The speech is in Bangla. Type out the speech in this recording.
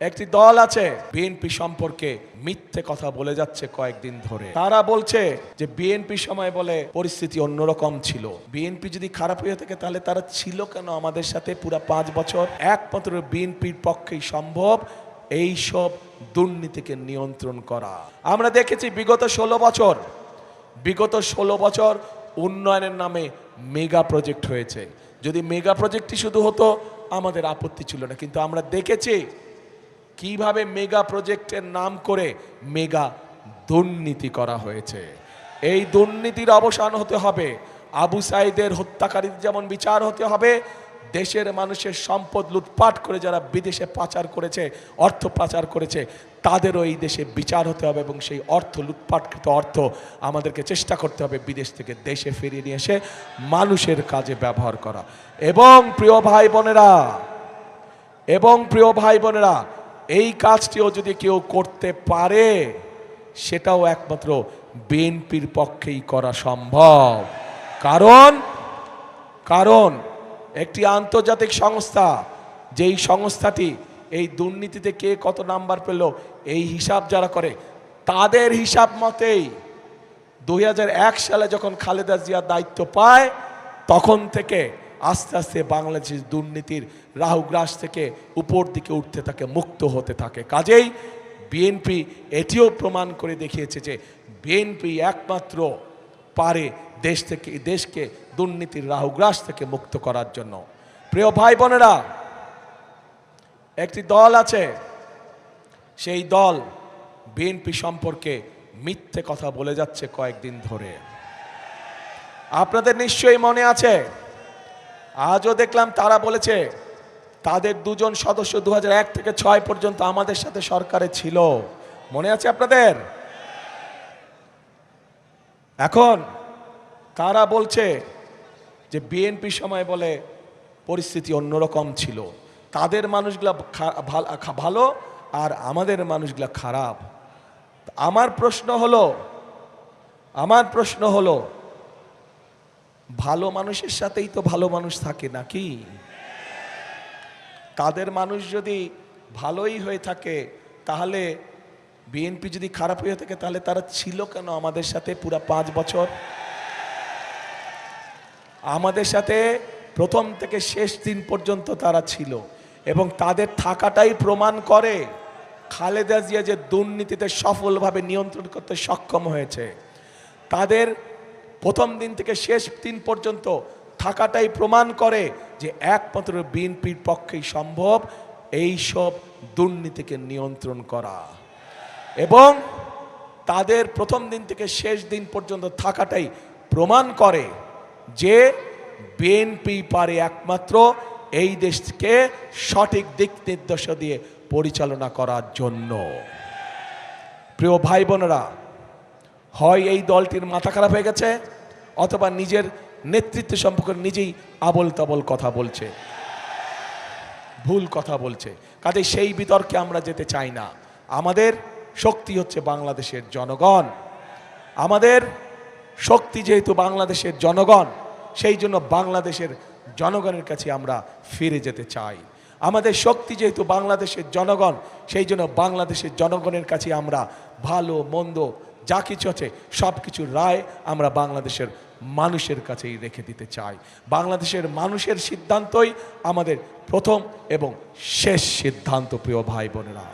একটি দল আছে বিএনপি সম্পর্কে মিথ্যে কথা বলে যাচ্ছে কয়েকদিন ধরে। তারা বলছে যে বিএনপি সময় বলে পরিস্থিতি অন্যরকম ছিল। বিএনপি যদি খারাপ হয়ে থাকে তাহলে তারা ছিল কেন আমাদের সাথে পুরা 5 বছর? একমাত্র বিএনপির পক্ষেই সম্ভব এই সব দুর্নীতিকে নিয়ন্ত্রণ করা। আমরা দেখেছি বিগত 16 বছর উন্নয়নের নামে মেগা প্রজেক্ট হয়েছে। যদি মেগা প্রজেক্টই শুধু হতো আমাদের আপত্তি ছিল না, কিন্তু আমরা দেখেছি কিভাবে মেগা প্রজেক্টের নাম করে মেগা দুর্নীতি করা হয়েছে। এই দুর্নীতির অবসান হতে হবে। আবু সাইদের হত্যাকারীদের যেমন বিচার হতে হবে, দেশের মানুষের সম্পদ লুটপাট করে যারা বিদেশে পাচার করেছে, অর্থ পাচার করেছে, তাদেরও এই দেশে বিচার হতে হবে এবং সেই অর্থ লুটপাটকৃত অর্থ আমাদেরকে চেষ্টা করতে হবে বিদেশ থেকে দেশে ফিরিয়ে নিয়ে এসে মানুষের কাজে ব্যবহার করা। এবং প্রিয় ভাই বোনেরা এই কাজটিও যদি কেউ করতে পারে সেটাও একমাত্র বিএনপির পক্ষেই করা সম্ভব। কারণ একটি আন্তর্জাতিক সংস্থা, যেই সংস্থাটি এই দুর্নীতিতে কে কত নাম্বার পেল এই হিসাব যারা করে, তাদের হিসাব মতেই 2001 সালে যখন খালেদা জিয়া দায়িত্ব পায় তখন থেকে আস্তে আস্তে বাংলাদেশের দুর্নীতির রাহুগ্রাস থেকে উপর দিকে উঠতে থাকে, মুক্ত হতে থাকে। কাজেই বিএনপি এটিও প্রমাণ করে দেখিয়েছে যে বিএনপি একমাত্র পারে দেশকে দুর্নীতির রাহুগ্রাস থেকে মুক্ত করার জন্য। প্রিয় ভাই বোনেরা, একটি দল আছে, সেই দল বিএনপি সম্পর্কে মিথ্যে কথা বলে যাচ্ছে কয়েকদিন ধরে। আপনাদের নিশ্চয়ই মনে আছে, আজও দেখলাম তারা বলেছে তাদের 2 জন সদস্য 2001 থেকে 2006 পর্যন্ত আমাদের সাথে সরকারে ছিল। মনে আছে আপনাদের? এখন তারা বলছে যে বিএনপি সময় বলে পরিস্থিতি অন্যরকম ছিল, তাদের মানুষগুলা ভালো আর আমাদের মানুষগুলা খারাপ। আমার প্রশ্ন হলো ভালো মানুষের সাথেই তো ভালো মানুষ থাকে নাকি? তাদের মানুষ যদি ভালোই হয়ে থাকে তাহলে বিএনপি যদি খারাপ হয়ে থাকে তাহলে তারা ছিল কেন আমাদের সাথে পুরা 5 বছর? আমাদের সাথে প্রথম থেকে শেষ দিন পর্যন্ত তারা ছিল এবং তাদের থাকাটাই প্রমাণ করে খালেদা জিয়া যে দুর্নীতিতে সফলভাবে নিয়ন্ত্রণ করতে সক্ষম হয়েছে। তাদের প্রথম দিন থেকে শেষ দিন পর্যন্ত থাকাটাই প্রমাণ করে যে একমাত্র বিএনপির পক্ষেই সম্ভব এই সব দুর্নীতিকে নিয়ন্ত্রণ করা। এবং তাদের প্রথম দিন থেকে শেষ দিন পর্যন্ত থাকাটাই প্রমাণ করে যে বিএনপি পারে একমাত্র এই দেশকে সঠিক দিক নির্দেশ দিয়ে পরিচালনা করার জন্য। প্রিয় ভাই বোনেরা, হয় এই দলটির মাথা খারাপ হয়ে গেছে অথবা নিজের নেতৃত্ব সম্পর্কে নিজেই আবল তাবল কথা বলছে, ভুল কথা বলছে। কাজে সেই বিতর্কে আমরা যেতে চাই না। আমাদের শক্তি হচ্ছে বাংলাদেশের জনগণ। আমাদের শক্তি যেহেতু বাংলাদেশের জনগণ, সেই জন্য বাংলাদেশের জনগণের কাছে আমরা ফিরে যেতে চাই। আমাদের শক্তি যেহেতু বাংলাদেশের জনগণ, সেই জন্য বাংলাদেশের জনগণের কাছে আমরা ভালো মন্দ যা কিছু আছে সব কিছুর রায় আমরা বাংলাদেশের মানুষের কাছেই রেখে দিতে চাই। বাংলাদেশের মানুষের সিদ্ধান্তই আমাদের প্রথম এবং শেষ সিদ্ধান্ত। প্রিয় ভাই বোনেরা।